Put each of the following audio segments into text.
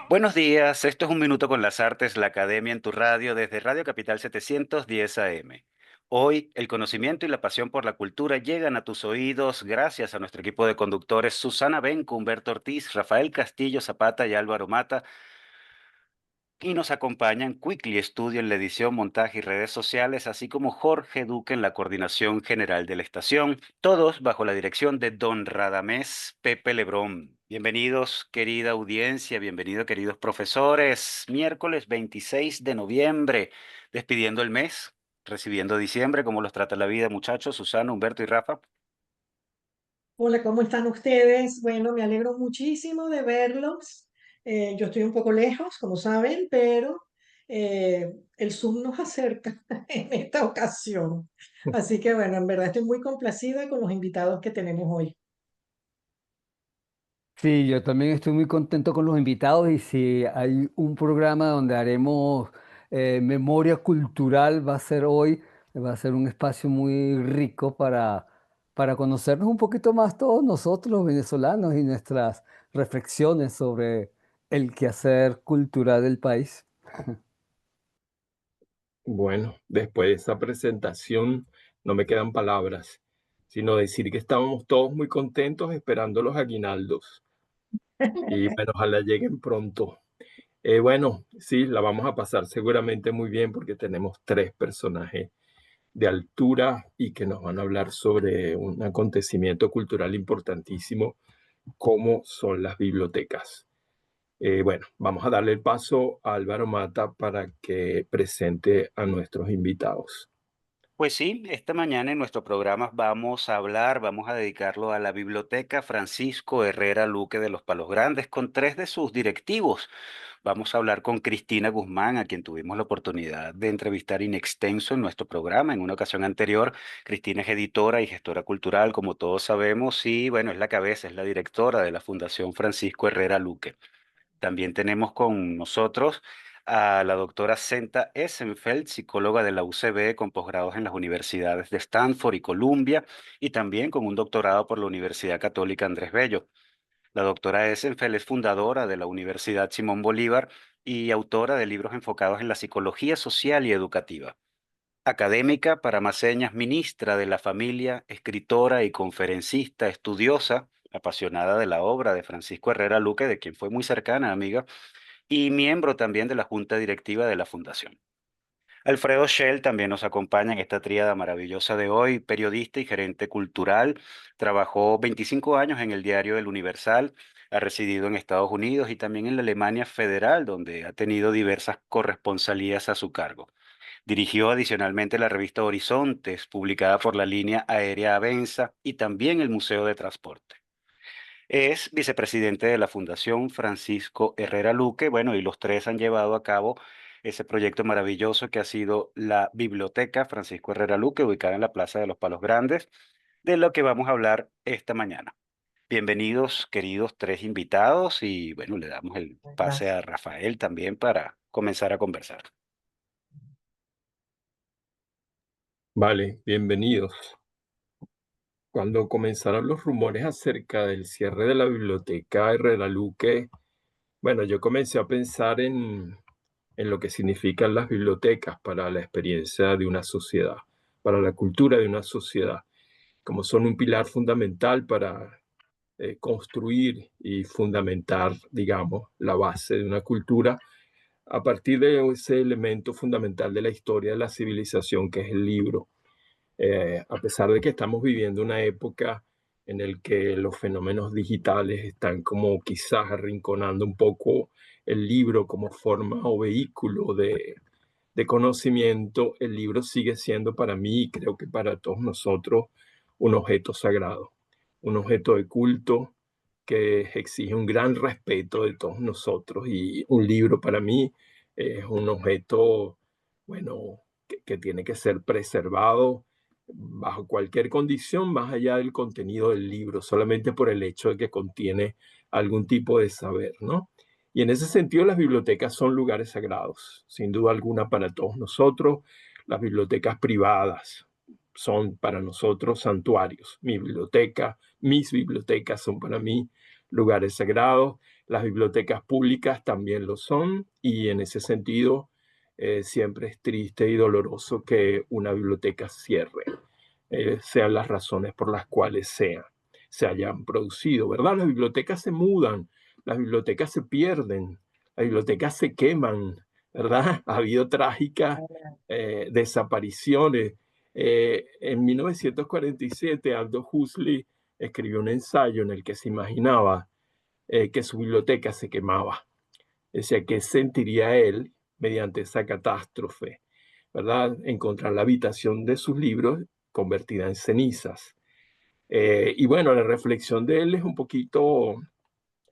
Buenos días, esto es Un Minuto con las Artes, la Academia en tu radio, desde Radio Capital 710 AM. Hoy, el conocimiento y la pasión por la cultura llegan a tus oídos gracias a nuestro equipo de conductores Susana Benco, Humberto Ortiz, Rafael Castillo Zapata y Álvaro Mata, y nos acompañan Quickly Studio en la edición, montaje y redes sociales, así como Jorge Duque en la coordinación general de la estación, todos bajo la dirección de Don Radamés Pepe Lebrón. Bienvenidos, querida audiencia, bienvenidos, queridos profesores. Miércoles 26 de noviembre, despidiendo el mes, recibiendo diciembre. ¿Cómo los trata la vida, muchachos? Susana, Humberto y Rafa. Hola, ¿cómo están ustedes? Bueno, me alegro muchísimo de verlos. Yo estoy un poco lejos, como saben, pero el Zoom nos acerca en esta ocasión. Así que bueno, en verdad estoy muy complacida con los invitados que tenemos hoy. Sí, yo también estoy muy contento con los invitados y si hay un programa donde haremos memoria cultural, va a ser hoy, va a ser un espacio muy rico para conocernos un poquito más todos nosotros los venezolanos y nuestras reflexiones sobre el quehacer cultural del país. Bueno, después de esa presentación no me quedan palabras, sino decir que estábamos todos muy contentos esperando los aguinaldos y bueno, ojalá lleguen pronto. Bueno, sí, la vamos a pasar seguramente muy bien porque tenemos tres personajes de altura y que nos van a hablar sobre un acontecimiento cultural importantísimo como son las bibliotecas. Bueno, vamos a darle el paso a Álvaro Mata para que presente a nuestros invitados. Pues sí, esta mañana en nuestro programa vamos a dedicarlo a la Biblioteca Francisco Herrera Luque de los Palos Grandes con tres de sus directivos. Vamos a hablar con Cristina Guzmán, a quien tuvimos la oportunidad de entrevistar in extenso en nuestro programa en una ocasión anterior. Cristina es editora y gestora cultural, como todos sabemos, y bueno, es la cabeza, es la directora de la Fundación Francisco Herrera Luque. También tenemos con nosotros a la doctora Senta Essenfeld, psicóloga de la UCB con posgrados en las universidades de Stanford y Columbia, y también con un doctorado por la Universidad Católica Andrés Bello. La doctora Essenfeld es fundadora de la Universidad Simón Bolívar y autora de libros enfocados en la psicología social y educativa. Académica, para más señas, ministra de la familia, escritora y conferencista, estudiosa, apasionada de la obra de Francisco Herrera Luque, de quien fue muy cercana, amiga, y miembro también de la junta directiva de la fundación. Alfredo Shell también nos acompaña en esta tríada maravillosa de hoy, periodista y gerente cultural. Trabajó 25 años en el diario El Universal, ha residido en Estados Unidos y también en la Alemania Federal, donde ha tenido diversas corresponsalías a su cargo. Dirigió adicionalmente la revista Horizontes, publicada por la línea aérea Avenza, y también el Museo de Transporte. Es vicepresidente de la Fundación Francisco Herrera Luque, bueno, y los tres han llevado a cabo ese proyecto maravilloso que ha sido la Biblioteca Francisco Herrera Luque, ubicada en la Plaza de los Palos Grandes, de lo que vamos a hablar esta mañana. Bienvenidos, queridos tres invitados, y bueno, le damos el pase Gracias. a Rafael también para comenzar a conversar. Vale, bienvenidos. Cuando comenzaron los rumores acerca del cierre de la biblioteca Herrera Luque, bueno, yo comencé a pensar en lo que significan las bibliotecas para la experiencia de una sociedad, para la cultura de una sociedad, como son un pilar fundamental para construir y fundamentar, digamos, la base de una cultura a partir de ese elemento fundamental de la historia de la civilización que es el libro. A pesar de que estamos viviendo una época en la que los fenómenos digitales están como quizás arrinconando un poco el libro como forma o vehículo de conocimiento, el libro sigue siendo para mí y creo que para todos nosotros un objeto sagrado, un objeto de culto que exige un gran respeto de todos nosotros y un libro para mí es un objeto, bueno, que tiene que ser preservado bajo cualquier condición, más allá del contenido del libro, solamente por el hecho de que contiene algún tipo de saber, ¿no? Y en ese sentido, las bibliotecas son lugares sagrados, sin duda alguna para todos nosotros. Las bibliotecas privadas son para nosotros santuarios. Mi biblioteca, mis bibliotecas son para mí lugares sagrados. Las bibliotecas públicas también lo son, y en ese sentido siempre es triste y doloroso que una biblioteca cierre, sean las razones por las cuales se hayan producido, ¿verdad? Las bibliotecas se mudan, las bibliotecas se pierden, las bibliotecas se queman, ¿verdad? Ha habido trágicas desapariciones. En 1947, Aldous Huxley escribió un ensayo en el que se imaginaba que su biblioteca se quemaba. Decía, ¿qué sentiría él mediante esa catástrofe? ¿Verdad? Encontrar la habitación de sus libros convertida en cenizas. Y bueno, la reflexión de él es un poquito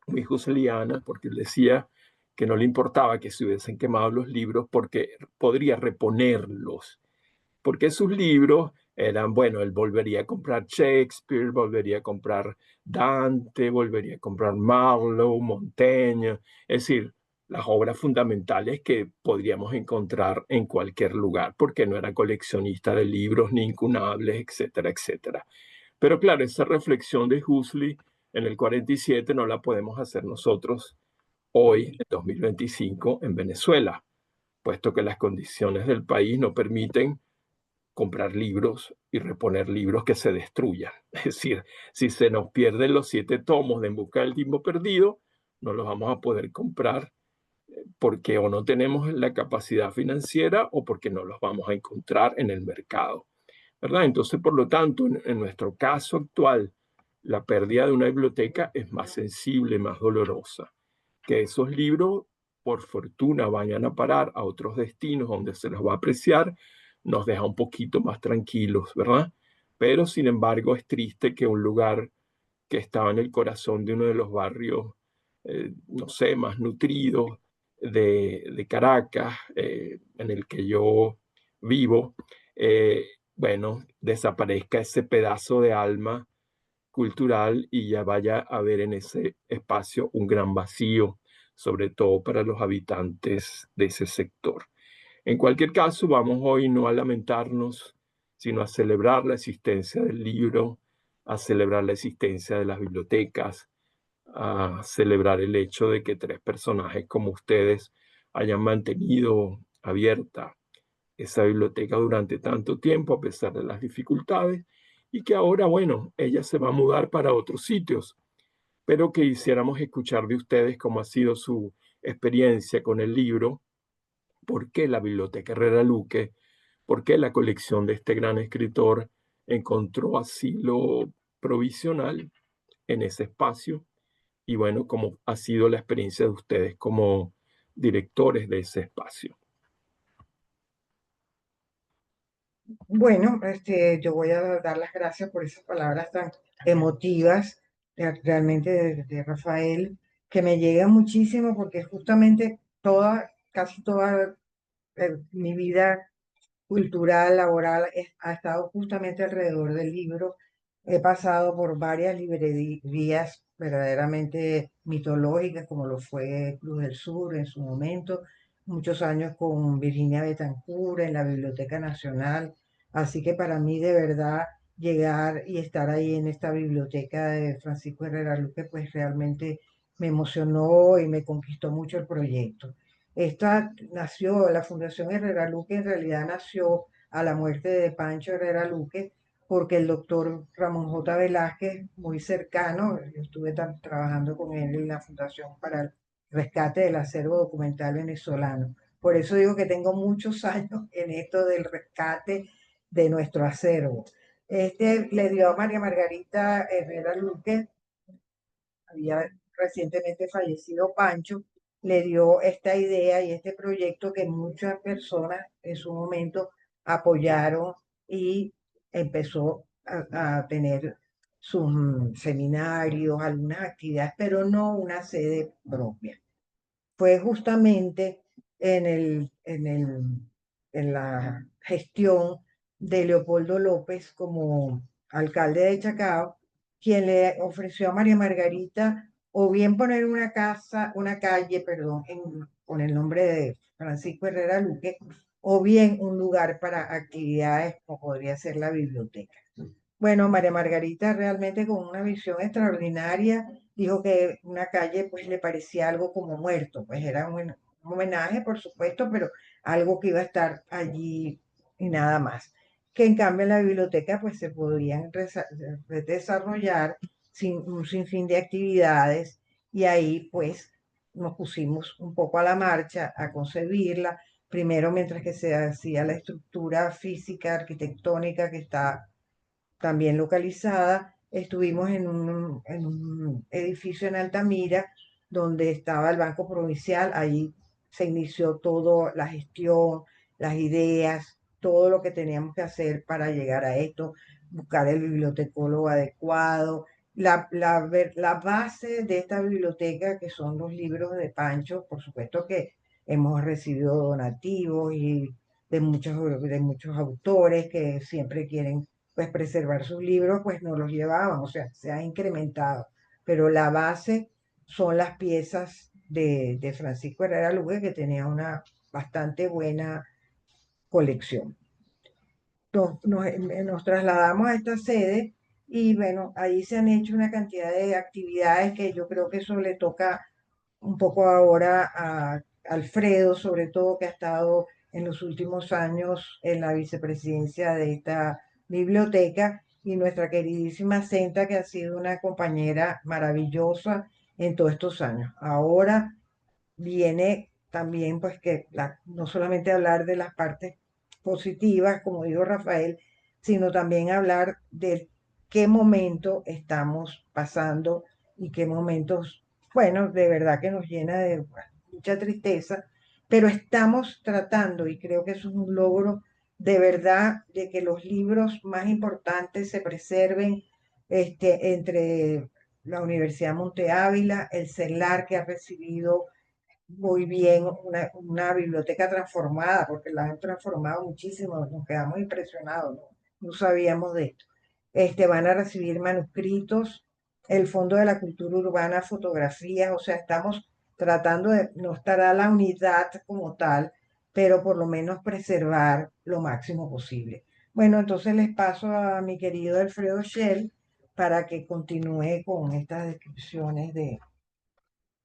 muy husserliana, porque él decía que no le importaba que se hubiesen quemado los libros porque podría reponerlos, porque sus libros eran, bueno, él volvería a comprar Shakespeare, volvería a comprar Dante, volvería a comprar Marlowe, Montaigne, es decir, las obras fundamentales que podríamos encontrar en cualquier lugar, porque no era coleccionista de libros ni incunables, etcétera, etcétera. Pero claro, esa reflexión de Huxley en el 47 no la podemos hacer nosotros hoy, en 2025, en Venezuela, puesto que las condiciones del país no permiten comprar libros y reponer libros que se destruyan. Es decir, si se nos pierden los 7 tomos de En busca del tiempo perdido, no los vamos a poder comprar porque o no tenemos la capacidad financiera o porque no los vamos a encontrar en el mercado, ¿verdad? Entonces, por lo tanto, en nuestro caso actual, la pérdida de una biblioteca es más sensible, más dolorosa. Que esos libros, por fortuna, vayan a parar a otros destinos donde se los va a apreciar, nos deja un poquito más tranquilos, ¿verdad? Pero, sin embargo, es triste que un lugar que estaba en el corazón de uno de los barrios, no sé, más nutridos de Caracas, en el que yo vivo, bueno, desaparezca ese pedazo de alma cultural y ya vaya a haber en ese espacio un gran vacío, sobre todo para los habitantes de ese sector. En cualquier caso, vamos hoy no a lamentarnos, sino a celebrar la existencia del libro, a celebrar la existencia de las bibliotecas, a celebrar el hecho de que 3 personajes como ustedes hayan mantenido abierta esa biblioteca durante tanto tiempo a pesar de las dificultades, y que ahora, bueno, ella se va a mudar para otros sitios, pero que quisiéramos escuchar de ustedes cómo ha sido su experiencia con el libro, por qué la Biblioteca Herrera Luque, por qué la colección de este gran escritor encontró asilo provisional en ese espacio, y bueno, cómo ha sido la experiencia de ustedes como directores de ese espacio. Bueno, yo voy a dar las gracias por esas palabras tan emotivas, realmente de Rafael, que me llegan muchísimo porque justamente casi toda mi vida cultural, laboral, ha estado justamente alrededor del libro. He pasado por varias librerías verdaderamente mitológicas, como lo fue Cruz del Sur en su momento, muchos años con Virginia Betancourt en la Biblioteca Nacional. Así que para mí, de verdad, llegar y estar ahí en esta biblioteca de Francisco Herrera Luque, pues realmente me emocionó y me conquistó mucho el proyecto. La Fundación Herrera Luque en realidad nació a la muerte de Pancho Herrera Luque, porque el doctor Ramón J. Velázquez, muy cercano, yo estuve trabajando con él en la Fundación para el Rescate del Acervo Documental Venezolano. Por eso digo que tengo muchos años en esto del rescate de nuestro acervo. Le dio a María Margarita Herrera Luque, había recientemente fallecido Pancho, le dio esta idea y este proyecto que muchas personas en su momento apoyaron, y empezó a tener sus seminarios, algunas actividades, pero no una sede propia. Fue justamente en la gestión de Leopoldo López como alcalde de Chacao, quien le ofreció a María Margarita o bien poner una calle, perdón, con el nombre de Francisco Herrera Luque, o bien un lugar para actividades como podría ser la biblioteca. Bueno, María Margarita realmente con una visión extraordinaria dijo que una calle pues le parecía algo como muerto, pues era un homenaje por supuesto, pero algo que iba a estar allí y nada más. Que en cambio en la biblioteca pues se podían desarrollar un sinfín de actividades y ahí pues nos pusimos un poco a la marcha a concebirla, primero mientras que se hacía la estructura física, arquitectónica que está también localizada. Estuvimos en un edificio en Altamira, donde estaba el Banco Provincial. Allí se inició toda la gestión, las ideas, todo lo que teníamos que hacer para llegar a esto, buscar el bibliotecólogo adecuado. La base de esta biblioteca, que son los libros de Pancho, por supuesto que hemos recibido donativos y de muchos autores que siempre quieren pues preservar sus libros, pues no los llevaban, o sea, se ha incrementado. Pero la base son las piezas de Francisco Herrera Luque, que tenía una bastante buena colección. Nos trasladamos a esta sede y bueno, ahí se han hecho una cantidad de actividades que yo creo que eso le toca un poco ahora a Alfredo, sobre todo que ha estado en los últimos años en la vicepresidencia de esta biblioteca, y nuestra queridísima Senta, que ha sido una compañera maravillosa en todos estos años. Ahora viene también, pues, no solamente hablar de las partes positivas, como dijo Rafael, sino también hablar de qué momento estamos pasando y qué momentos, bueno, de verdad que nos llena de mucha tristeza, pero estamos tratando, y creo que eso es un logro de verdad, de que los libros más importantes se preserven entre la Universidad Monte Ávila, el CELAR, que ha recibido muy bien una biblioteca transformada, porque la han transformado muchísimo, nos quedamos impresionados, no sabíamos de esto. Van a recibir manuscritos, el Fondo de la Cultura Urbana, fotografías, o sea, estamos tratando de, no estará la unidad como tal, pero por lo menos preservar lo máximo posible. Bueno, entonces les paso a mi querido Alfredo Shell para que continúe con estas descripciones de...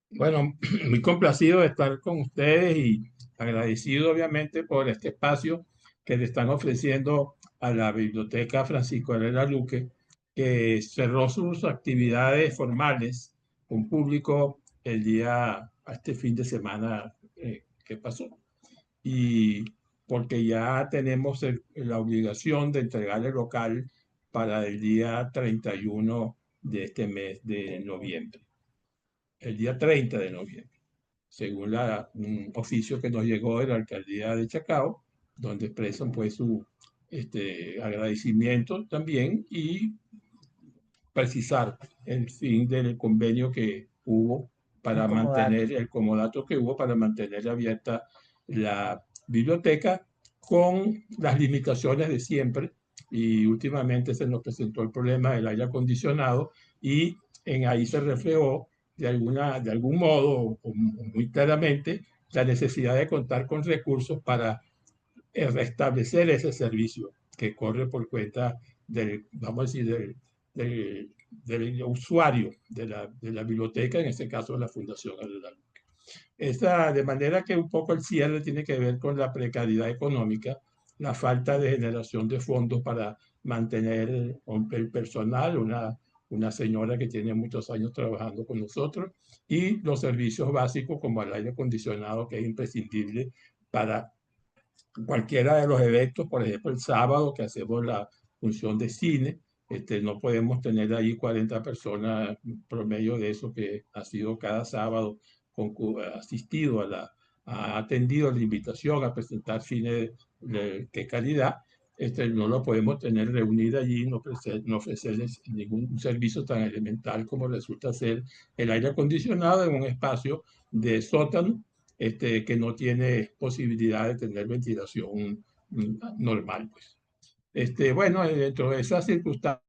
Bueno, muy complacido de estar con ustedes y agradecido obviamente por este espacio que le están ofreciendo a la Biblioteca Francisco Herrera Luque, que cerró sus actividades formales con público este fin de semana que pasó. Y porque ya tenemos la obligación de entregar el local para el día 31 de este mes de noviembre, el día 30 de noviembre, según un oficio que nos llegó de la alcaldía de Chacao, donde expresan pues su agradecimiento también y precisar el fin del convenio que hubo para Incomodato. mantener, el comodato que hubo para mantener abierta la biblioteca con las limitaciones de siempre. Y últimamente se nos presentó el problema del aire acondicionado y ahí se reflejó de algún modo o muy claramente la necesidad de contar con recursos para restablecer ese servicio que corre por cuenta vamos a decir, del usuario de la biblioteca, en este caso la Fundación Herrera Luque. De manera que un poco el cierre tiene que ver con la precariedad económica, la falta de generación de fondos para mantener el personal, una señora que tiene muchos años trabajando con nosotros, y los servicios básicos como el aire acondicionado, que es imprescindible para cualquiera de los eventos, por ejemplo, el sábado que hacemos la función de cine, no podemos tener ahí 40 personas promedio de eso que ha sido cada sábado asistido ha atendido la invitación a presentar cine de calidad. No lo podemos tener reunido allí, no ofrecerles ningún servicio tan elemental como resulta ser el aire acondicionado en un espacio de sótano que no tiene posibilidad de tener ventilación normal, pues. Bueno, dentro de esas circunstancias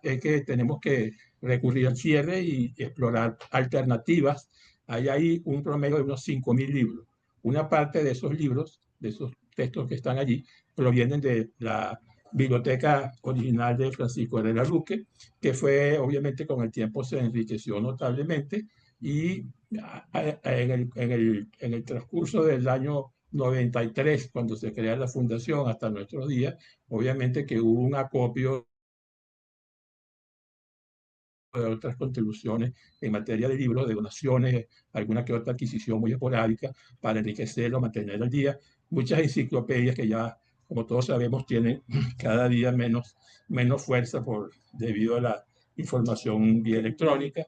es que tenemos que recurrir al cierre y explorar alternativas. Hay ahí un promedio de unos 5.000 libros. Una parte de esos libros, de esos textos que están allí, provienen de la biblioteca original de Francisco Herrera Luque, que fue, obviamente, con el tiempo se enriqueció notablemente y en el transcurso del año 93, cuando se crea la fundación, hasta nuestros días, obviamente que hubo un acopio de otras contribuciones en materia de libros, de donaciones, alguna que otra adquisición muy esporádica para enriquecerlo, mantener al día. Muchas enciclopedias que ya, como todos sabemos, tienen cada día menos fuerza debido a la información vía electrónica.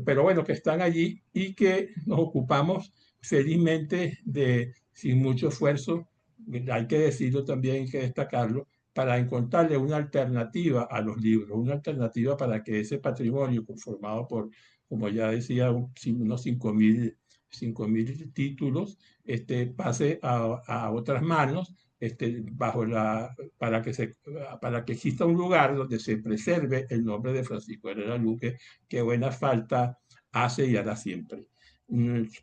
Pero bueno, que están allí y que nos ocupamos felizmente sin mucho esfuerzo, hay que decirlo también, hay que destacarlo, para encontrarle una alternativa a los libros, una alternativa para que ese patrimonio conformado por, como ya decía, unos 5.000 títulos, pase a otras manos, para que exista un lugar donde se preserve el nombre de Francisco Herrera Luque, que buena falta hace y hará siempre.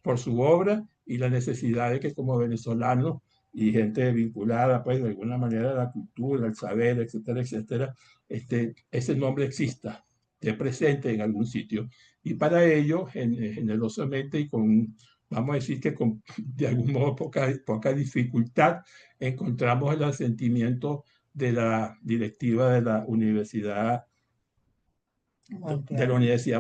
Por su obra y la necesidad de que como venezolanos y gente vinculada, pues, de alguna manera a la cultura, al saber, etcétera, etcétera, ese nombre exista, esté presente en algún sitio. Y para ello, generosamente y con, vamos a decir que con, de algún modo, poca dificultad, encontramos el asentimiento de la directiva de la Universidad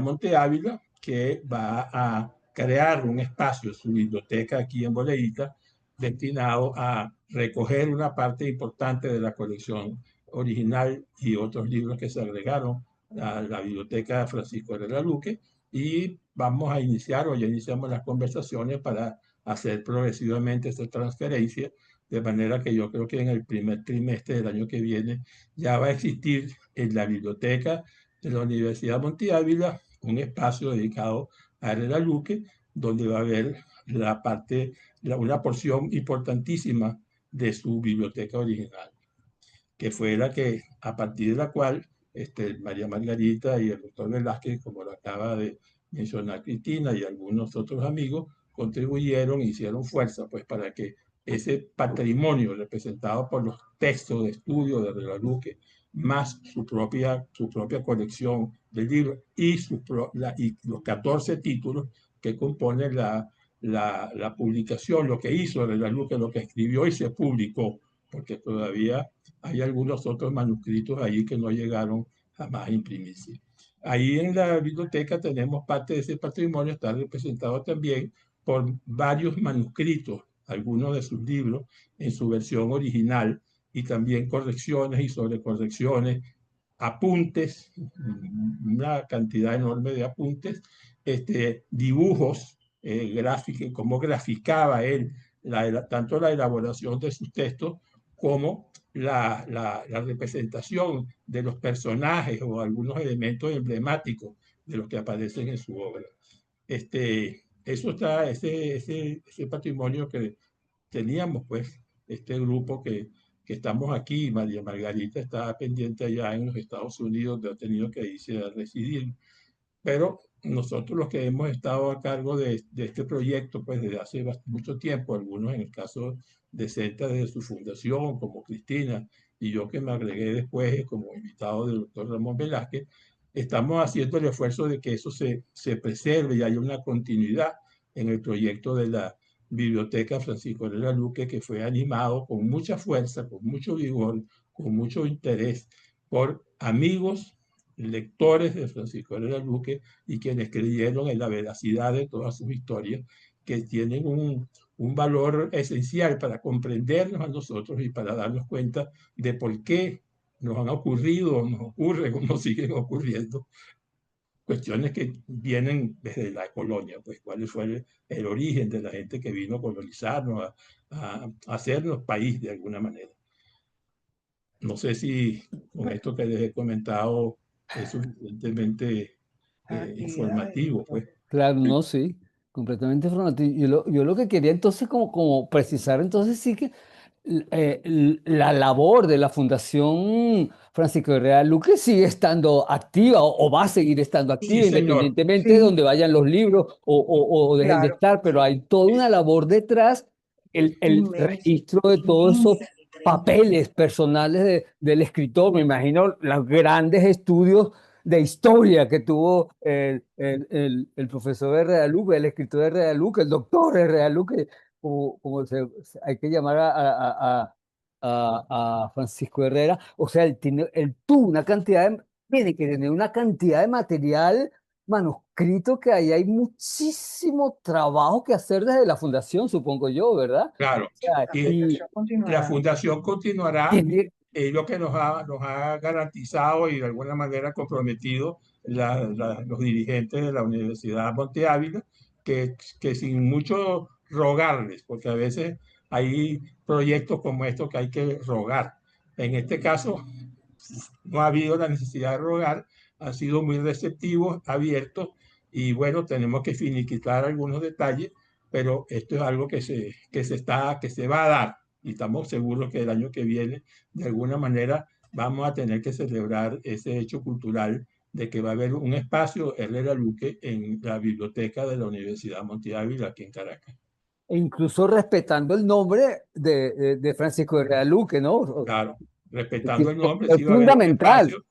Monte Ávila, que va a crear un espacio, su biblioteca aquí en Boleíta, destinado a recoger una parte importante de la colección original y otros libros que se agregaron a la biblioteca Francisco Herrera Luque, y vamos a iniciar, o ya iniciamos las conversaciones para hacer progresivamente esta transferencia, de manera que yo creo que en el primer trimestre del año que viene ya va a existir en la biblioteca de la Universidad Monte Ávila un espacio dedicado a Herrera Luque, donde va a haber una porción importantísima de su biblioteca original, que fue la que, a partir de la cual María Margarita y el doctor Velázquez, como lo acaba de mencionar Cristina y algunos otros amigos, contribuyeron e hicieron fuerza, pues, para que ese patrimonio representado por los textos de estudio de Herrera Luque, más su propia colección de libros y los 14 títulos que componen la publicación, lo que hizo Herrera Luque, lo que escribió y se publicó, porque todavía hay algunos otros manuscritos ahí que no llegaron jamás a imprimirse. Ahí en la biblioteca tenemos parte de ese patrimonio, está representado también por varios manuscritos, algunos de sus libros en su versión original, y también correcciones y sobrecorrecciones, apuntes, una cantidad enorme de apuntes, dibujos gráficos, cómo graficaba él tanto la elaboración de sus textos como la representación de los personajes o algunos elementos emblemáticos de los que aparecen en su obra. Ese patrimonio que teníamos, pues, este grupo que estamos aquí. María Margarita está pendiente allá en los Estados Unidos, donde ha tenido que irse a residir, pero nosotros los que hemos estado a cargo de este proyecto, pues desde hace mucho tiempo, algunos en el caso de CETA desde su fundación, como Cristina, y yo que me agregué después como invitado del doctor Ramón Velázquez, estamos haciendo el esfuerzo de que eso se preserve y haya una continuidad en el proyecto de la Biblioteca Francisco Herrera Luque, que fue animado con mucha fuerza, con mucho vigor, con mucho interés por amigos lectores de Francisco Herrera Luque y quienes creyeron en la veracidad de todas sus historias, que tienen un valor esencial para comprendernos a nosotros y para darnos cuenta de por qué nos han ocurrido, nos ocurren o nos siguen ocurriendo cuestiones que vienen desde la colonia, pues cuál fue el origen de la gente que vino a colonizarnos, a hacernos país de alguna manera. No sé si con esto que les he comentado es suficientemente informativo, pues. Claro, no, sí, completamente informativo. Yo lo que quería entonces como precisar entonces sí que la labor de la Fundación Francisco de Real Luque sigue estando activa o va a seguir estando Sí, activa señor. independientemente de Sí, donde vayan los libros o dejen de claro, estar, pero hay toda una labor detrás, el inmensa, registro de todos esos inmensa, literalmente. papeles personales del escritor. Me imagino los grandes estudios de historia que tuvo el profesor Herrera Luque, el escritor Herrera Luque, el doctor Herrera Luque, como hay que llamar a Francisco Herrera. O sea, él tuvo una cantidad tiene que tener una cantidad de material manuscrito que ahí hay muchísimo trabajo que hacer desde la fundación, supongo yo, ¿verdad? Claro. O sea, La Y y fundación la continuará. fundación continuará, tiene, es lo que nos ha garantizado y de alguna manera comprometido los dirigentes de la Universidad Monte Ávila, que sin mucho rogarles, porque a veces hay proyectos como estos que hay que rogar. En este caso, no ha habido la necesidad de rogar, han sido muy receptivos, abiertos, y bueno, tenemos que finiquitar algunos detalles, pero esto es algo que se va a dar, y estamos seguros que el año que viene, de alguna manera, vamos a tener que celebrar ese hecho cultural de que va a haber un espacio Herrera Luque en la biblioteca de la Universidad Monte Ávila aquí en Caracas. e incluso respetando el nombre de Francisco de Real Luque, ¿no? Claro, respetando el nombre, Es sí va a haber un fundamental. espacio,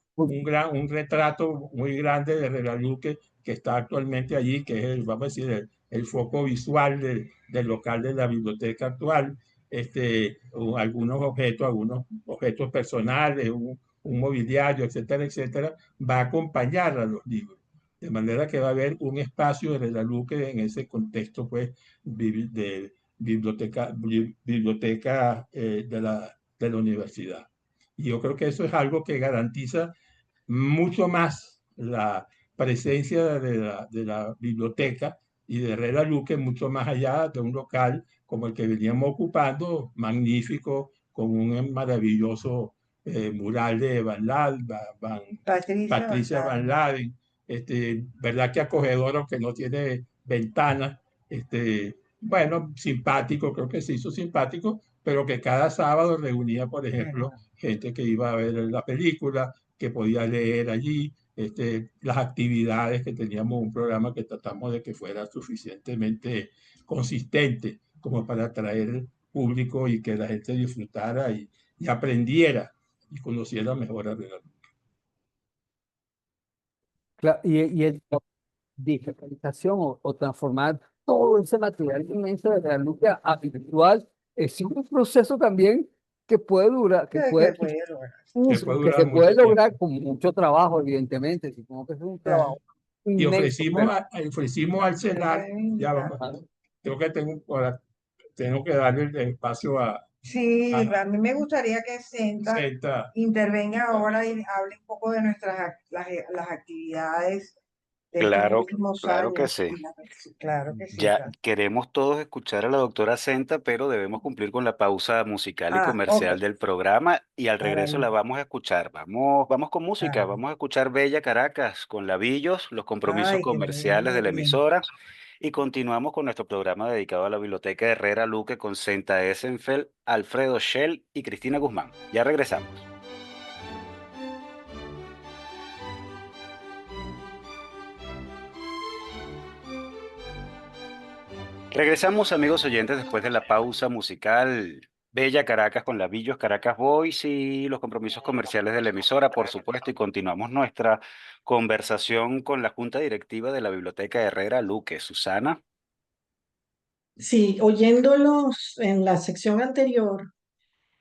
un retrato muy grande de Regaluque que está actualmente allí, que es vamos a decir, el foco visual del local de la biblioteca actual. Algunos objetos personales, un mobiliario, etcétera, etcétera, va a acompañar a los libros. De manera que va a haber un espacio de Regaluque en ese contexto, pues, de biblioteca de la universidad. Y yo creo que eso es algo que garantiza mucho más la presencia de la biblioteca y de Herrera Luque, mucho más allá de un local como el que veníamos ocupando, magnífico, con un maravilloso mural de Patricia Patricia Van Baltar. Laden, verdad que acogedor, aunque no tiene ventanas, bueno, simpático, creo que se hizo simpático, pero que cada sábado reunía, por ejemplo, Bueno, gente que iba a ver la película, que podía leer allí, las actividades que teníamos, un programa que tratamos de que fuera suficientemente consistente como para atraer público y que la gente disfrutara y aprendiera y conociera mejor a Real. Y el digitalización o transformar todo ese material inmenso de la luz a virtual es un proceso también que puede durar, que puede lograr. Que puede que durar se puede mucho tiempo. lograr con mucho trabajo, evidentemente. Supongo que es un Claro. trabajo Y inmenso, pero ofrecimos al Me CELAC, pueden ya invitar. vamos, creo que tengo que darle el espacio Sí, a a mí me gustaría que Senta Zeta. intervenga ahora y hable un poco de las actividades de estos Claro, últimos claro que años. sí. Sí, claro que sí, Ya claro. queremos todos escuchar a la doctora Senta, pero debemos cumplir con la pausa musical y Ok, comercial del programa y al regreso la maravilloso. vamos a escuchar. Vamos con música, Ah, vamos a escuchar Bella Caracas con Labillos, los compromisos ay, qué comerciales de bueno, la bien. emisora y continuamos con nuestro programa dedicado a la Biblioteca Herrera Luque con Senta Essenfeld, Alfredo Schell y Cristina Guzmán. Ya regresamos. Regresamos, amigos oyentes, después de la pausa musical. Bella Caracas con Labillos, Caracas Boys y los compromisos comerciales de la emisora, por supuesto, y continuamos nuestra conversación con la Junta Directiva de la Biblioteca Herrera Luque. Susana, Sí, oyéndolos en la sección anterior,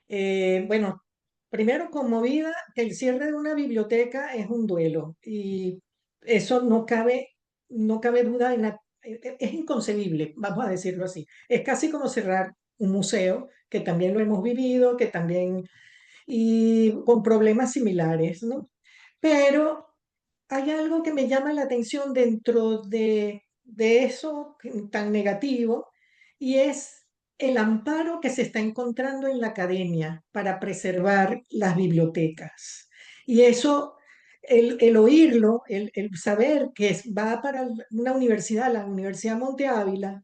bueno, primero conmovida que el cierre de una biblioteca es un duelo y eso no cabe duda es inconcebible, vamos a decirlo así. Es casi como cerrar un museo, que también lo hemos vivido, que también, y con problemas similares, ¿no? Pero hay algo que me llama la atención dentro de eso tan negativo y es el amparo que se está encontrando en la academia para preservar las bibliotecas. Y eso, el oírlo, el saber que va para una universidad, la Universidad Monte Ávila,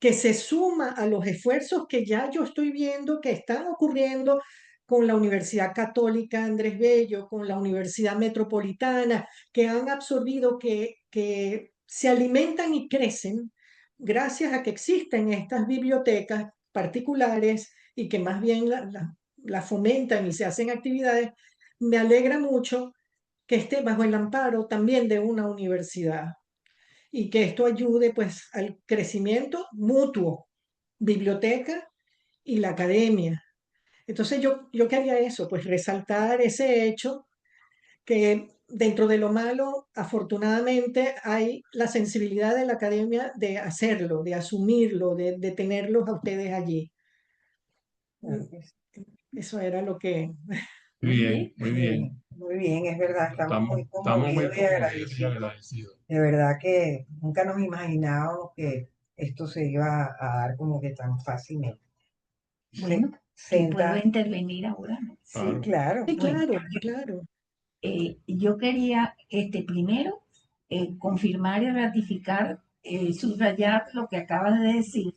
que se suma a los esfuerzos que ya yo estoy viendo que están ocurriendo con la Universidad Católica Andrés Bello, con la Universidad Metropolitana, que han absorbido, que se alimentan y crecen gracias a que existen estas bibliotecas particulares y que más bien la fomentan y se hacen actividades. Me alegra mucho que esté bajo el amparo también de una universidad y que esto ayude pues al crecimiento mutuo, biblioteca y la academia. Entonces yo quería eso, pues resaltar ese hecho que dentro de lo malo, afortunadamente, hay la sensibilidad de la academia de hacerlo, de asumirlo, de tenerlos a ustedes allí. Claro que sí. Eso era lo que... Muy bien, muy bien. Sí, muy bien, es verdad, estamos muy Estamos muy conmovidos y conmovidos y agradecidos. agradecidos. De verdad que nunca nos imaginábamos que esto se iba a dar como que tan fácilmente. Bueno, que puedo intervenir ahora, ¿no? Sí, Claro. claro. Sí, Bueno, claro, claro. yo quería primero confirmar y ratificar, subrayar lo que acabas de decir,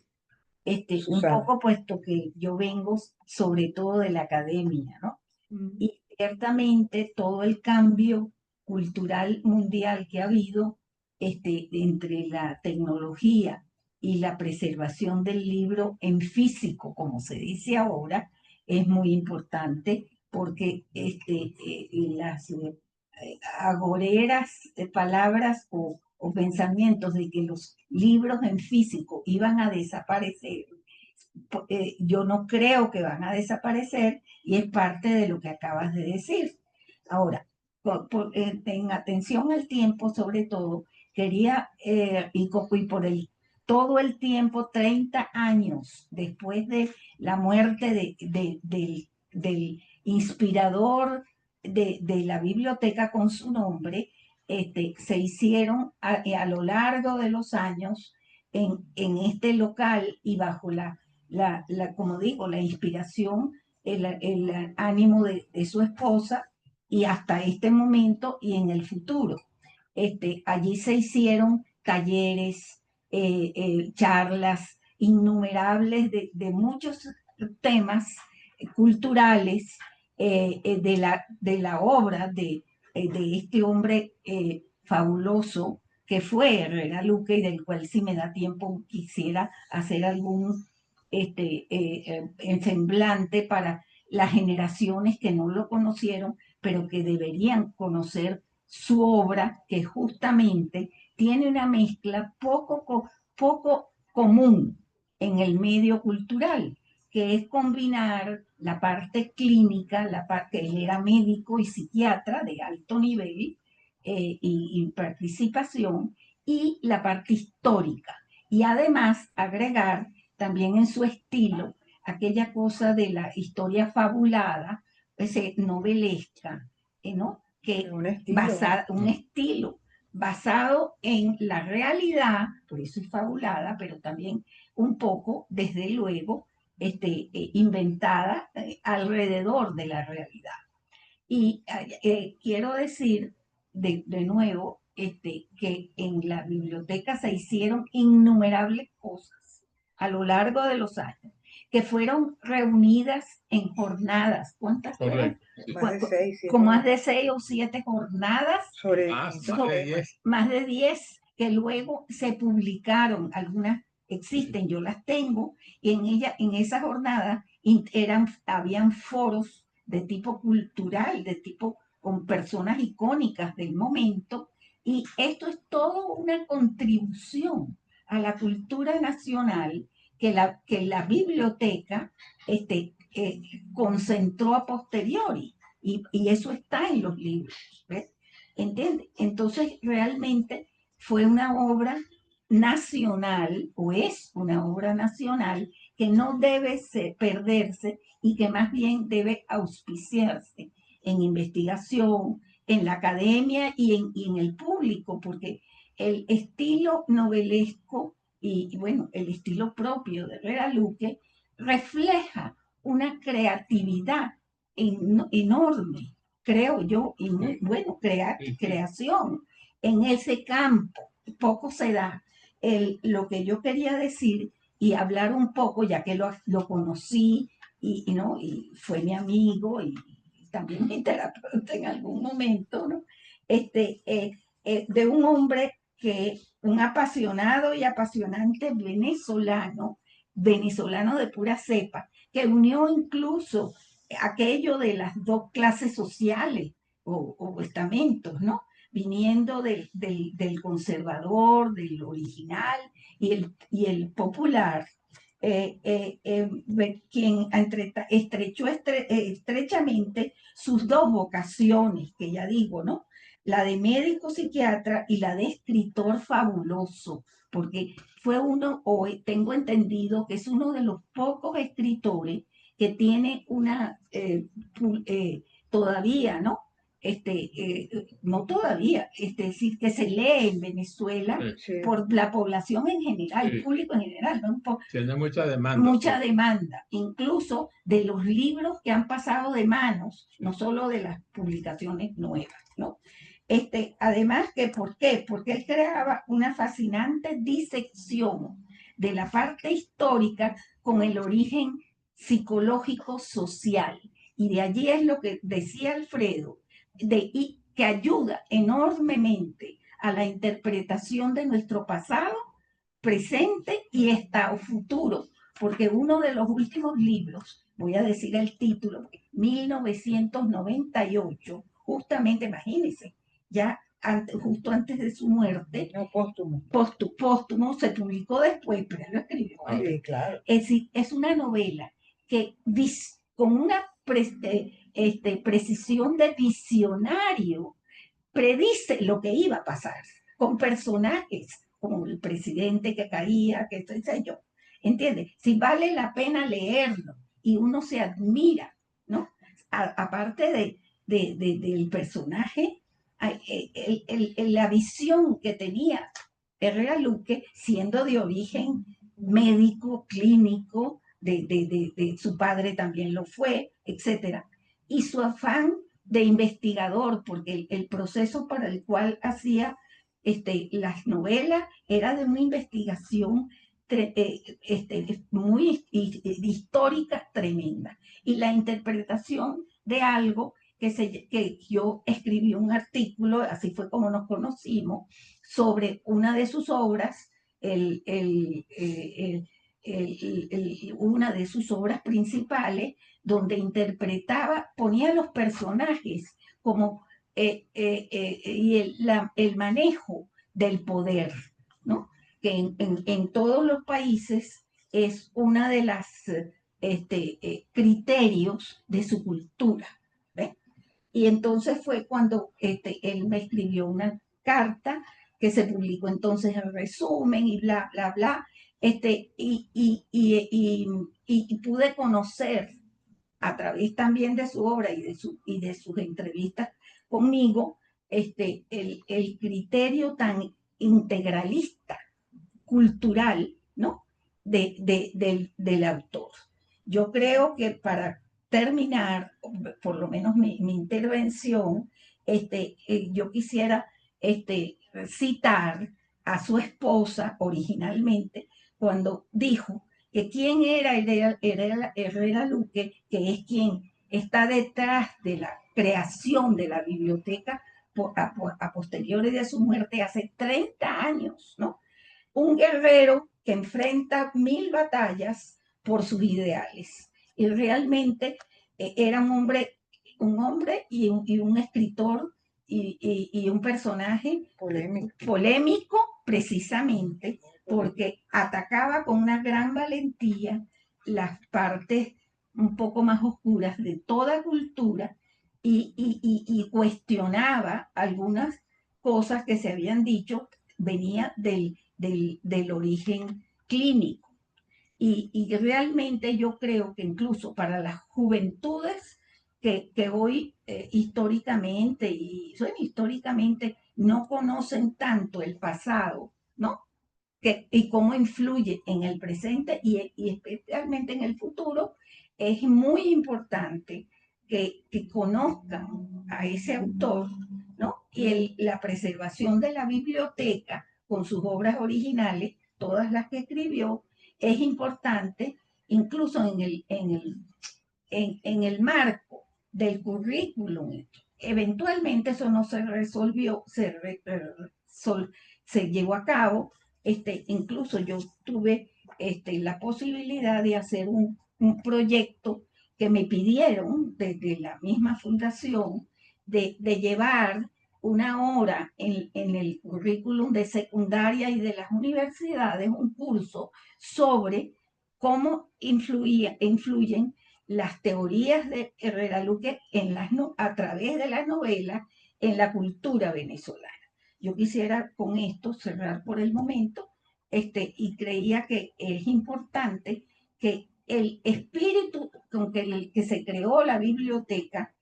un Susana. poco puesto que yo vengo sobre todo de la academia, ¿no? Mm. Y ciertamente todo el cambio cultural mundial que ha habido entre la tecnología y la preservación del libro en físico, como se dice ahora, es muy importante porque las agoreras palabras o pensamientos de que los libros en físico iban a desaparecer, yo no creo que van a desaparecer y es parte de lo que acabas de decir. Ahora, en atención al tiempo, sobre todo, quería, y por todo el tiempo, 30 años después de la muerte del inspirador de la biblioteca con su nombre, se hicieron a lo largo de los años en este local y bajo como digo, la inspiración, el ánimo de su esposa y hasta este momento y en el futuro. Allí se hicieron talleres, charlas innumerables de muchos temas culturales de la obra de este hombre fabuloso que fue Herrera Luque y del cual si me da tiempo quisiera hacer algún semblante para las generaciones que no lo conocieron, pero que deberían conocer su obra, que justamente tiene una mezcla poco común en el medio cultural, que es combinar la parte clínica, él era médico y psiquiatra de alto nivel y participación, y la parte histórica. Y además agregar también en su estilo aquella cosa de la historia fabulada, novelesca, ¿no? Que Un estilo. un estilo basado en la realidad, por eso es fabulada, pero también un poco, desde luego, inventada alrededor de la realidad. Y quiero decir de nuevo que en la biblioteca se hicieron innumerables cosas a lo largo de los años, que fueron reunidas en jornadas. ¿Cuántas fueron? Correcto. Sí. Más de 6, 7. Como más de 6 o 7 jornadas, Sobre Más distintos de temas. 10. más de 10 que luego se publicaron, algunas existen, yo las tengo, y en esa jornada habían foros de tipo cultural, de tipo con personas icónicas del momento, y esto es todo una contribución a la cultura nacional que la biblioteca concentró a posteriori, y eso está en los libros, ¿ves? ¿Entiendes? Entonces, realmente fue una obra nacional, o es una obra nacional, que no debe perderse y que más bien debe auspiciarse en investigación, en la academia y en el público, porque el estilo novelesco y bueno, el estilo propio de Herrera Luque refleja una creatividad enorme, creo yo, y muy bueno, creación en ese campo. Poco se da. Lo que yo quería decir y hablar un poco, ya que lo conocí ¿no? Y fue mi amigo y también mi terapeuta en algún momento, ¿no? De un hombre un apasionado y apasionante venezolano de pura cepa, que unió incluso aquello de las dos clases sociales o estamentos, ¿no? Viniendo del conservador, del original y el popular, quien estrechó estrechamente sus dos vocaciones, que ya digo, ¿no? La de médico psiquiatra y la de escritor fabuloso, porque fue uno, hoy tengo entendido que es uno de los pocos escritores que tiene todavía, ¿no? No todavía, es decir, que se lee en Venezuela Sí, Sí. por la población en general, el Sí. público en general, ¿no? Tiene mucha demanda. Mucha Sí. demanda, incluso de los libros que han pasado de manos, no solo de las publicaciones nuevas, ¿no? Además, ¿por qué? Porque él creaba una fascinante disección de la parte histórica con el origen psicológico social. Y de allí es lo que decía Alfredo, y que ayuda enormemente a la interpretación de nuestro pasado, presente y hasta futuro, porque uno de los últimos libros, voy a decir el título, 1998, justamente, imagínense, ya justo antes de su muerte, No, póstumo. póstumo, se publicó después, pero él lo escribió antes. Sí, claro. Es decir, es una novela que con una precisión de visionario predice lo que iba a pasar, con personajes como el presidente que caía, que sé yo. ¿Entiendes? Si vale la pena leerlo y uno se admira, ¿no? Aparte del personaje, la visión que tenía Herrera Luque, siendo de origen médico, clínico, de su padre también lo fue, etcétera, y su afán de investigador, porque el proceso para el cual hacía las novelas era de una investigación muy histórica, tremenda, y la interpretación de algo que yo escribí un artículo, así fue como nos conocimos, sobre una de sus obras, una de sus obras principales, donde interpretaba, ponía los personajes como y el manejo del poder, ¿no? Que en todos los países es una de las criterios de su cultura. ¿Ves? Y entonces fue cuando él me escribió una carta que se publicó entonces el resumen y bla, bla, bla, y pude conocer a través también de su obra y de sus entrevistas conmigo, el criterio tan integralista, cultural, ¿no? Del autor. Yo creo que para terminar, por lo menos mi intervención, yo quisiera citar a su esposa originalmente cuando dijo que quién era Herrera Luque, que es quien está detrás de la creación de la biblioteca a posteriori de su muerte hace 30 años, ¿no? Un guerrero que enfrenta 1000 batallas por sus ideales. Y realmente era un hombre y un escritor y un personaje polémico precisamente porque atacaba con una gran valentía las partes un poco más oscuras de toda cultura y cuestionaba algunas cosas que se habían dicho, venía del origen clínico. Y realmente yo creo que incluso para las juventudes que hoy históricamente no conocen tanto el pasado, ¿no? Y cómo influye en el presente y especialmente en el futuro, es muy importante que conozcan a ese autor, ¿no? Y la preservación de la biblioteca con sus obras originales, todas las que escribió, es importante, incluso en el marco del currículum. Eventualmente eso no se resolvió, se llevó a cabo. Incluso yo tuve la posibilidad de hacer un proyecto que me pidieron desde la misma fundación de llevar una hora en el currículum de secundaria y de las universidades, un curso sobre cómo influyen las teorías de Herrera Luque a través de las novelas en la cultura venezolana. Yo quisiera con esto cerrar por el momento, y creía que es importante que el espíritu con que se creó la biblioteca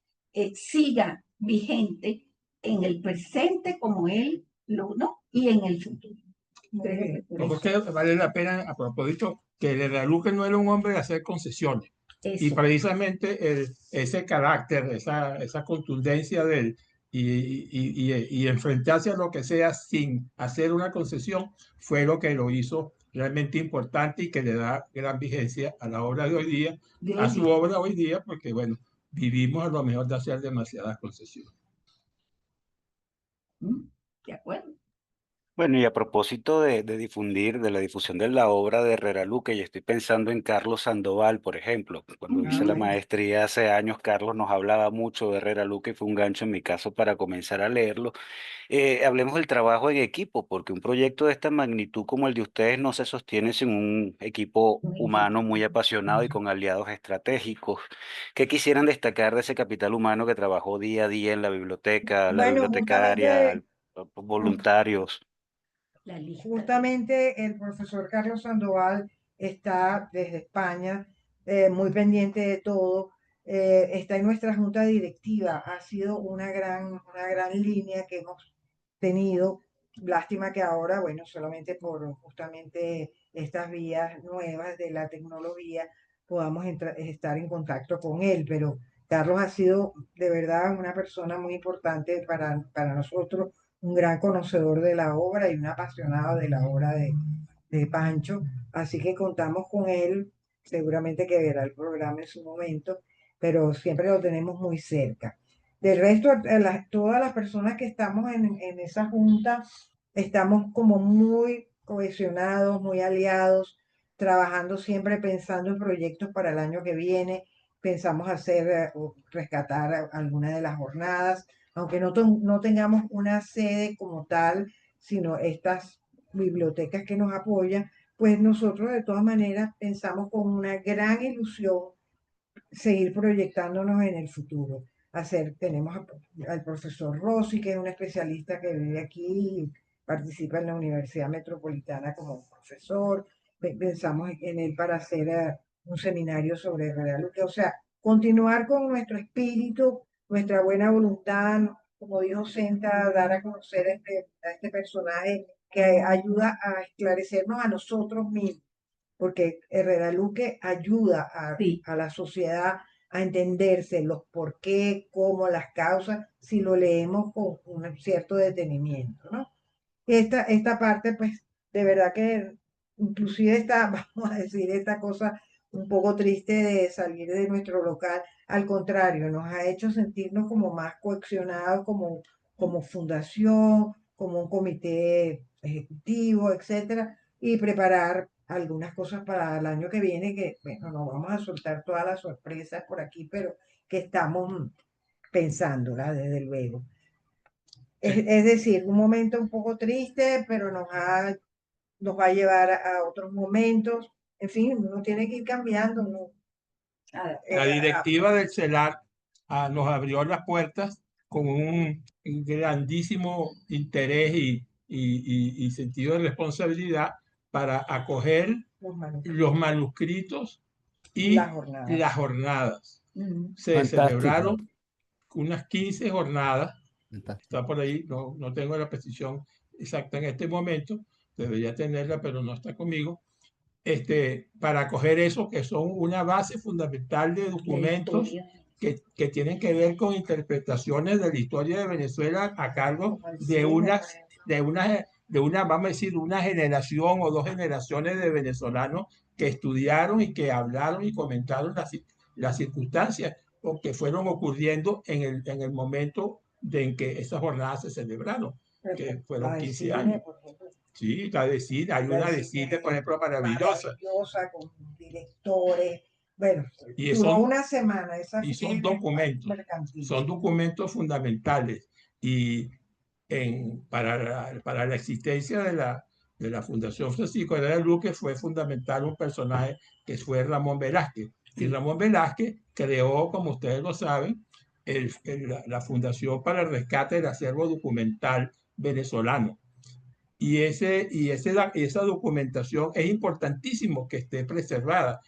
siga vigente en el presente como él ¿no? Y en el futuro. Porque vale la pena, a propósito, que Herrera Luque no era un hombre de hacer concesiones. Y Eso, precisamente ese carácter, esa contundencia de él y enfrentarse a lo que sea sin hacer una concesión fue lo que lo hizo realmente importante y que le da gran vigencia a la obra de hoy día, a su obra hoy día, porque bueno, vivimos a lo mejor de hacer demasiadas concesiones. ¿de acuerdo? Bueno, y a propósito de difundir, de la difusión de la obra de Herrera Luque, y estoy pensando en Carlos Sandoval, por ejemplo. Cuando hice la bueno. maestría hace años, Carlos nos hablaba mucho de Herrera Luque y fue un gancho en mi caso para comenzar a leerlo. Hablemos del trabajo en equipo, porque un proyecto de esta magnitud como el de ustedes no se sostiene sin un equipo humano muy apasionado y con aliados estratégicos. ¿Qué quisieran destacar de ese capital humano que trabajó día a día en la biblioteca, la Bueno, bibliotecaria, voluntarios? La lista. justamente el profesor Carlos Sandoval está desde España, muy pendiente de todo. Está en nuestra junta directiva. Ha sido una gran línea que hemos tenido. Lástima que ahora, bueno, solamente por justamente estas vías nuevas de la tecnología podamos estar en contacto con él, pero Carlos ha sido de verdad una persona muy importante para nosotros, un gran conocedor de la obra y un apasionado de la obra de Pancho, así que contamos con él, seguramente que verá el programa en su momento, pero siempre lo tenemos muy cerca. Del resto, todas las personas que estamos en esa junta, estamos como muy cohesionados, muy aliados, trabajando siempre pensando en proyectos para el año que viene. Pensamos hacer o rescatar alguna de las jornadas, aunque no tengamos una sede como tal, sino estas bibliotecas que nos apoyan, pues nosotros de todas maneras pensamos con una gran ilusión seguir proyectándonos en el futuro. Tenemos al profesor Rossi, que es un especialista que vive aquí y participa en la Universidad Metropolitana como profesor. Pensamos en él para hacer un seminario sobre Herrera Luque. O sea, continuar con nuestro espíritu, nuestra buena voluntad, como dijo Senta, dar a conocer a este personaje que ayuda a esclarecernos a nosotros mismos, porque Herrera Luque ayuda Sí. a la sociedad a entenderse los por qué, cómo, las causas, si lo leemos con un cierto detenimiento, ¿no? Esta parte, pues, de verdad que inclusive está, vamos a decir, esta cosa un poco triste de salir de nuestro local, al contrario, nos ha hecho sentirnos como más cohesionados como fundación, como un comité ejecutivo, etcétera, y preparar algunas cosas para el año que viene, que, bueno, no vamos a soltar todas las sorpresas por aquí, pero que estamos pensándolas, desde luego. Es decir, un momento un poco triste, pero nos va a llevar a otros momentos. En fin, uno tiene que ir cambiando, ¿no? La directiva del CELAR nos abrió las puertas con un grandísimo interés y sentido de responsabilidad para acoger los manuscritos y Las jornadas. las jornadas. Se Fantástico. celebraron unas 15 jornadas. Fantástico. Está por ahí, no tengo la precisión exacta en este momento, debería tenerla, pero no está conmigo. Para acoger eso, que son una base fundamental de documentos que tienen que ver con interpretaciones de la historia de Venezuela a cargo de unas vamos a decir, una generación o dos generaciones de venezolanos que estudiaron y que hablaron y comentaron las circunstancias o que fueron ocurriendo en el momento en que esas jornadas se celebraron, que fueron 15 años. Por ejemplo, Sí, la de cine, hay una de cine, por ejemplo, maravillosa. maravillosa, con directores. Bueno, Y duró son, una semana. Esa y fue mercantil. son documentos fundamentales. Y para la existencia de la Fundación Francisco Herrera Luque fue fundamental un personaje que fue Ramón Velázquez. Y Ramón Velázquez creó, como ustedes lo saben, la Fundación para el Rescate del Acervo Documental Venezolano. Esa documentación es importantísimo que esté preservada.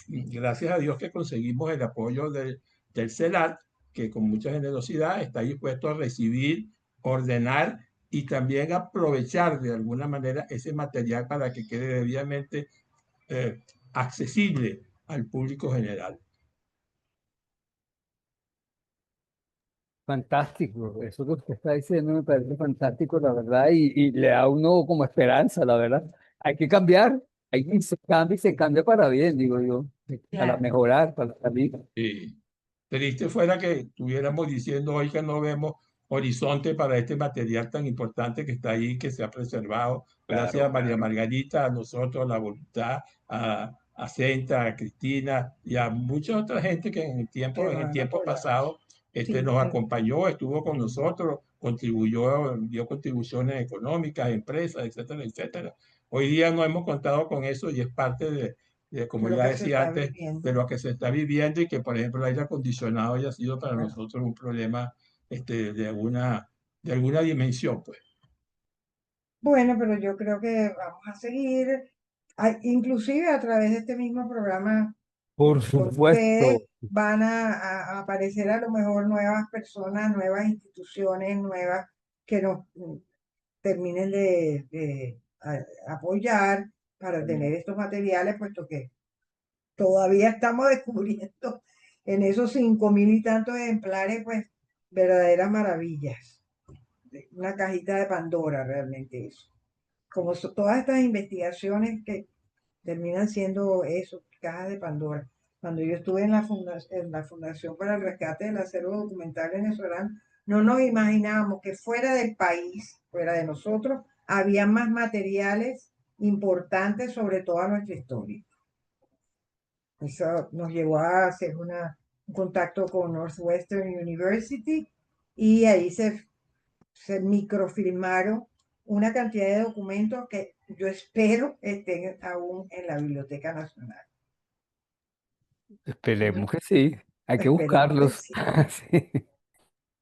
Gracias a Dios que conseguimos el apoyo del CELAT, que con mucha generosidad está dispuesto a recibir, ordenar y también aprovechar de alguna manera ese material para que quede debidamente accesible al público general. Fantástico, eso que usted está diciendo me parece fantástico, la verdad, y le da a uno como esperanza, la verdad. Hay que cambiar, hay que se cambia para bien, digo yo, para Claro. mejorar, para salir. Y triste fuera que estuviéramos diciendo hoy que no vemos horizonte para este material tan importante que está ahí, que se ha preservado. Gracias a Claro. María Margarita, a nosotros, a la voluntad, a Senta, a Cristina y a mucha otra gente que en el tiempo pasado nos acompañó, estuvo con nosotros, contribuyó, dio contribuciones económicas, empresas, etcétera, etcétera. Hoy día no hemos contado con eso y es parte como ya decía antes, de lo que se está viviendo y que, por ejemplo, el aire acondicionado haya sido para nosotros un problema de alguna dimensión, pues. Bueno, pero yo creo que vamos a seguir, inclusive a través de este mismo programa, Por ustedes supuesto, van a aparecer a lo mejor nuevas personas, nuevas instituciones, nuevas que nos terminen de apoyar para tener estos materiales, puesto que todavía estamos descubriendo en esos 5.000 y tantos ejemplares, pues, verdaderas maravillas. Una cajita de Pandora realmente eso. Como todas estas investigaciones que terminan siendo eso, cajas de Pandora. Cuando yo estuve en la Fundación para el Rescate del Acervo Documental Venezolano, no nos imaginábamos que fuera del país, fuera de nosotros, había más materiales importantes sobre toda nuestra historia. Eso nos llevó a hacer un contacto con Northwestern University y ahí se microfilmaron una cantidad de documentos que yo espero estén aún en la Biblioteca Nacional. esperemos que sí, hay que Esperemos que buscarlos. sí. Sí.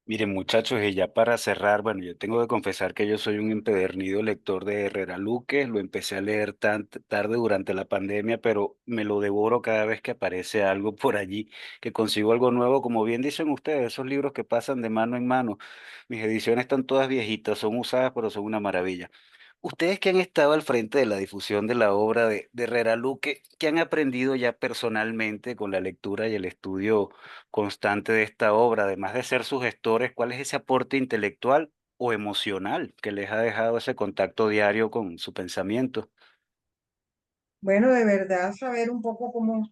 Miren, muchachos, y ya para cerrar, bueno, yo tengo que confesar que yo soy un empedernido lector de Herrera Luque, lo empecé a leer tan tarde durante la pandemia, pero me lo devoro cada vez que aparece algo por allí, que consigo algo nuevo, como bien dicen ustedes, esos libros que pasan de mano en mano. Mis ediciones están todas viejitas, son usadas, pero son una maravilla. Ustedes que han estado al frente de la difusión de la obra de Herrera Luque, ¿qué han aprendido ya personalmente con la lectura y el estudio constante de esta obra? Además de ser sus gestores, ¿cuál es ese aporte intelectual o emocional que les ha dejado ese contacto diario con su pensamiento? Bueno, de verdad saber un poco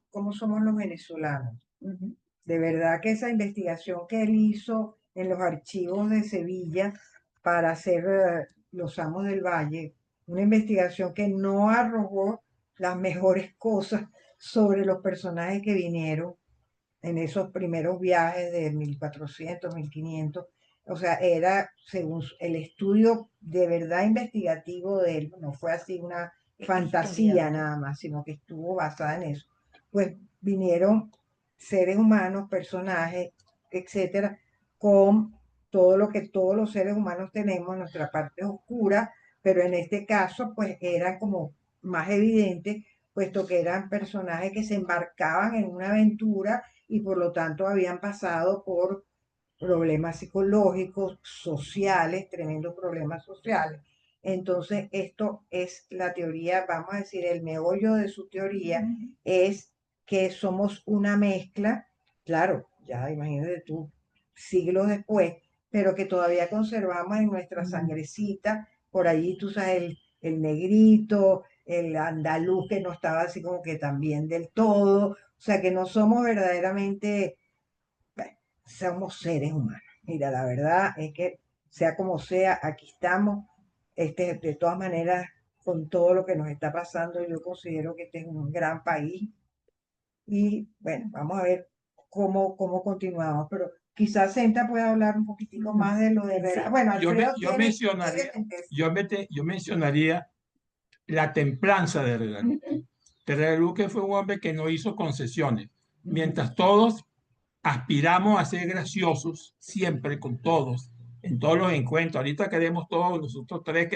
cómo somos los venezolanos. De verdad que esa investigación que él hizo en los archivos de Sevilla para hacer Los Amos del Valle, una investigación que no arrojó las mejores cosas sobre los personajes que vinieron en esos primeros viajes de 1400, 1500. O sea, era según el estudio de verdad investigativo de él, no fue así una fantasía nada más, sino que estuvo basada en eso. Pues vinieron seres humanos, personajes, etcétera, con todo lo que todos los seres humanos tenemos, nuestra parte oscura, pero en este caso, pues era como más evidente, puesto que eran personajes que se embarcaban en una aventura y por lo tanto habían pasado por problemas psicológicos, sociales, tremendos problemas sociales. Entonces, esto es la teoría, vamos a decir, el meollo de su teoría es que somos una mezcla, claro, ya imagínate tú, siglos después, pero que todavía conservamos en nuestra sangrecita por ahí tú sabes, el negrito, el andaluz que no estaba así como que también del todo, o sea que no somos verdaderamente, bueno, somos seres humanos. Mira, la verdad es que sea como sea, aquí estamos, de todas maneras, con todo lo que nos está pasando, yo considero que este es un gran país y bueno, vamos a ver cómo continuamos, pero quizás Senta pueda hablar un poquitico más de lo de Herrera. Sí. Bueno, Yo, Alfredo yo tiene mencionaría, yo mencionaría la templanza de Herrera Luque. Ujú, Herrera Luque fue un hombre que no hizo concesiones. ujú. Mientras todos aspiramos a ser graciosos, siempre con todos, en todos los encuentros. Ahorita queremos todos nosotros tres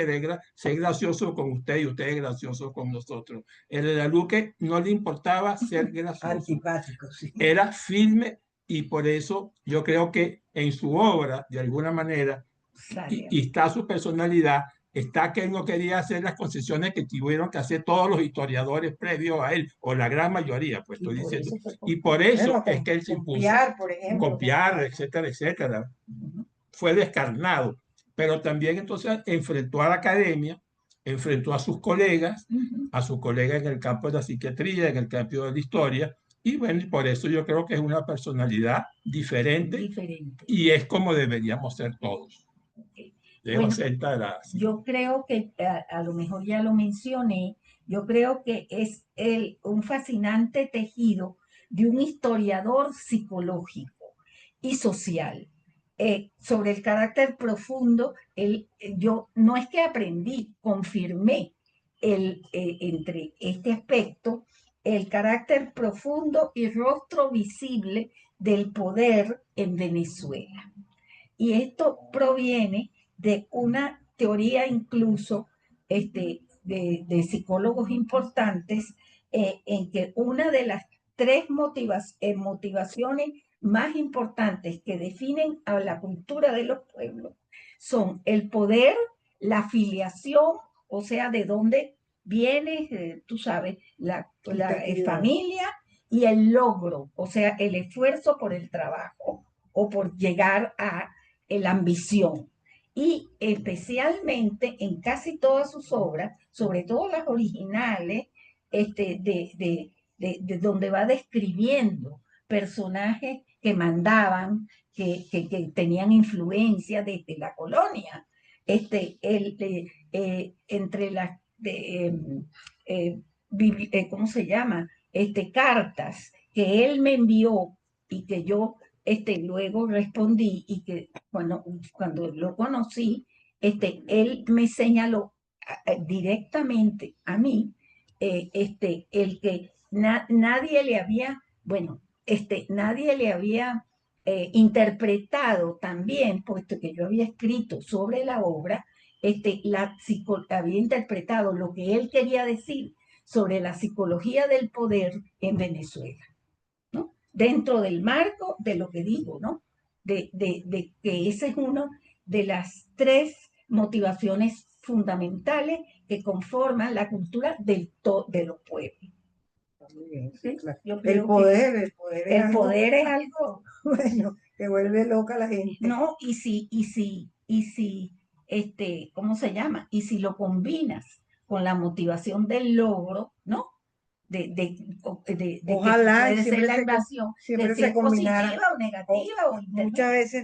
ser graciosos con usted y usted es gracioso con nosotros. Herrera Luque no le importaba ser gracioso, antipático, sí. era firme y por eso yo creo que en su obra, de alguna manera, Salió. y está su personalidad, está que él no quería hacer las concesiones que tuvieron que hacer todos los historiadores previos a él, o la gran mayoría, pues Y estoy por diciendo. eso fue Y por eso Bueno, es que él se impuso. copiar, por ejemplo. Copiar, etcétera, etcétera. Fue descarnado. Pero también entonces enfrentó a la academia, enfrentó a sus colegas, Ujú, a sus colegas en el campo de la psiquiatría, en el campo de la historia, y bueno, por eso yo creo que es una personalidad diferente diferente. y es como deberíamos ser todos. Ok. Dejo Bueno, sentar yo creo que a lo mejor ya lo mencioné, yo creo que es un fascinante tejido de un historiador psicológico y social. Sobre el carácter profundo, yo no es que aprendí, confirmé entre este aspecto, el carácter profundo y rostro visible del poder en Venezuela. Y esto proviene de una teoría incluso de psicólogos importantes, en que una de las tres motivaciones más importantes que definen a la cultura de los pueblos son el poder, la filiación, o sea, de dónde viene, tú sabes, la familia, y el logro, o sea, el esfuerzo por el trabajo o por llegar a la ambición. Y especialmente en casi todas sus obras, sobre todo las originales, de donde va describiendo personajes que mandaban, que tenían influencia desde la colonia. Entre las, ¿cómo se llama? Cartas que él me envió y que yo luego respondí, y que cuando lo conocí, él me señaló directamente a mí, el que nadie le había, bueno, nadie le había interpretado también, puesto que yo había escrito sobre la obra, había interpretado lo que él quería decir sobre la psicología del poder en Venezuela, ¿no? Dentro del marco de lo que digo, ¿no? De que esa es una de las tres motivaciones fundamentales que conforman la cultura de los pueblos. Muy bien, ¿Sí? claro. Yo El creo poder, que el poder es el algo, poder es algo, bueno, que vuelve loca a la gente. ¿no? Y si, ¿cómo se llama? Y si lo combinas con la motivación del logro, ¿no? De que Ojalá y puede ser siempre la se, invasión, siempre de se si es combinara. positiva o negativa o Muchas veces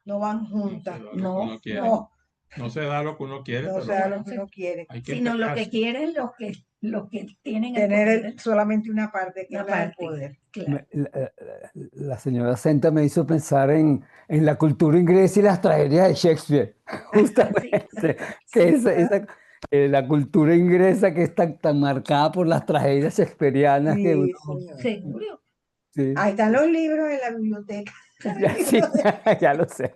no van juntas. no, No, No se da lo que uno quiere, no pero se da bueno, lo que uno quiere. hay que sino lo que empeñarse. quieren los que tienen el Tener poder, solamente una parte, que una es la del parte, poder. claro. La señora Senta me hizo pensar en la cultura inglesa y las tragedias de Shakespeare, justamente, que la cultura inglesa que es tan marcada por las tragedias shakespearianas que Sí, uno, señor. Seguro. sí, Ahí están los libros en la biblioteca. ya, sí, ya lo sé.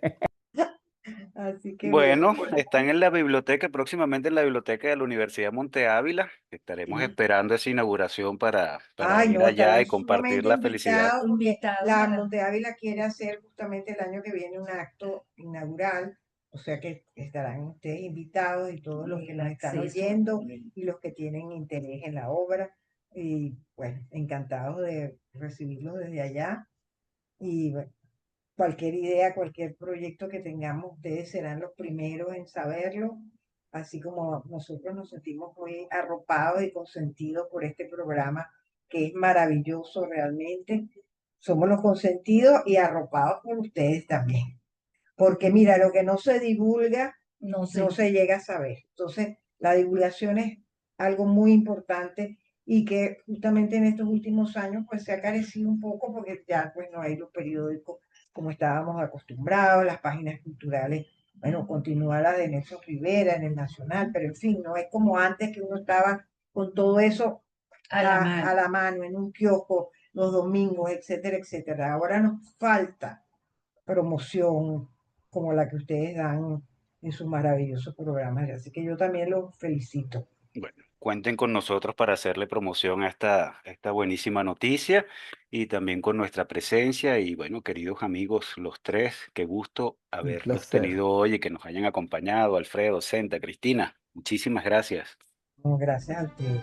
Así que bueno. Bueno, están en la biblioteca, próximamente en la biblioteca de la Universidad Monte Ávila. Estaremos Sí. esperando esa inauguración para Ay, ir no, allá estarán y compartir sumamente la felicidad. invitados porque Invitados la a- Monte Ávila quiere hacer justamente el año que viene un acto inaugural, o sea que estarán ustedes invitados y todos los que el nos están acceso. oyendo y los que tienen interés en la obra. Y bueno, encantados de recibirlos desde allá. Y bueno, cualquier idea, cualquier proyecto que tengamos, ustedes serán los primeros en saberlo. así como nosotros nos sentimos muy arropados y consentidos por este programa, que es maravilloso realmente. Somos los consentidos y arropados por ustedes también. Porque mira, lo que no se divulga No sé. no se llega a saber. Entonces, la divulgación es algo muy importante y que justamente en estos últimos años pues se ha carecido un poco porque ya pues no hay los periódicos como estábamos acostumbrados, las páginas culturales, bueno, continúa la de Nelson Rivera en el Nacional, pero en fin, no es como antes que uno estaba con todo eso A la mano. a la mano en un kiosco los domingos, etcétera, etcétera. Ahora nos falta promoción como la que ustedes dan en sus maravillosos programas. Así que yo también los felicito. Bueno, cuenten con nosotros para hacerle promoción a esta buenísima noticia y también con nuestra presencia. Y bueno, queridos amigos, los tres, qué gusto Un haberlos placer. tenido hoy y que nos hayan acompañado. Alfredo, Senta, Cristina, muchísimas gracias. No, gracias a ustedes.